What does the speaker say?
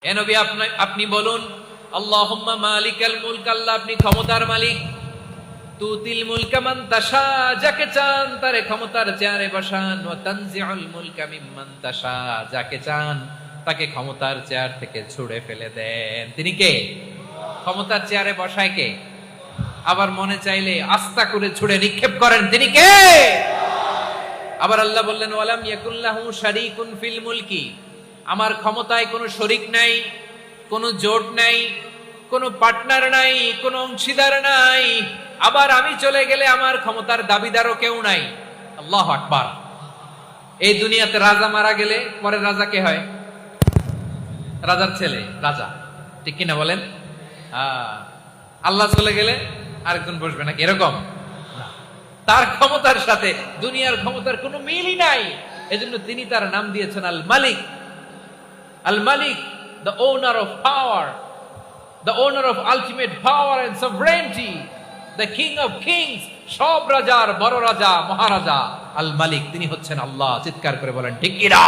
হে নবী, আপনি বলুন আল্লাহুম্মা মালিকাল মুলক, আল্লাহ আপনি ক্ষমতার মালিক। তুতিল মুলকা মান তাশা, যাকে চান তারে ক্ষমতার চেয়ারে বসান। ওয়া তানজিউল মুলকা মিম্মান তাশা, যাকে চান তাকে ক্ষমতার চেয়ার থেকে ছুঁড়ে ফেলে দেন। তিনি কে? ক্ষমতার চেয়ারে বসায় কে? আবার মনে চাইলে আস্তা করে ছুঁড়ে নিক্ষেপ করেন, তিনি কে? আবার আল্লাহ বললেন ওয়ালাম ইয়াকুল্লাহু শারীকুন ফিল মুলকি, আমার ক্ষমতায় কোনো শরীক নাই, কোনো জোট নাই, কোনো পার্টনার নাই, কোনো অংশীদার নাই। আবার আমি চলে গেলে আমার ক্ষমতার দাবিদারও কেউ নাই। আল্লাহু আকবার। এই দুনিয়াতে রাজা মারা গেলে পরের রাজা কে হয়? রাজার ছেলে রাজা, ঠিক কিনা বলেন? আল্লাহ চলে গেলে আরেকজন বসবে নাকি? এরকম না। তার ক্ষমতার সাথে দুনিয়ার ক্ষমতার কোনো মিলই নাই। এজন্য তিনি তার নাম দিয়েছেন আল মালিক। আল মালিক, the owner of power, the owner of ultimate power and sovereignty, the king of kings, সব রাজার বড় রাজা, মহারাজা আল মালিক, তিনি হচ্ছেন আল্লাহ। চিৎকার করে বলেন ঠিক কিনা?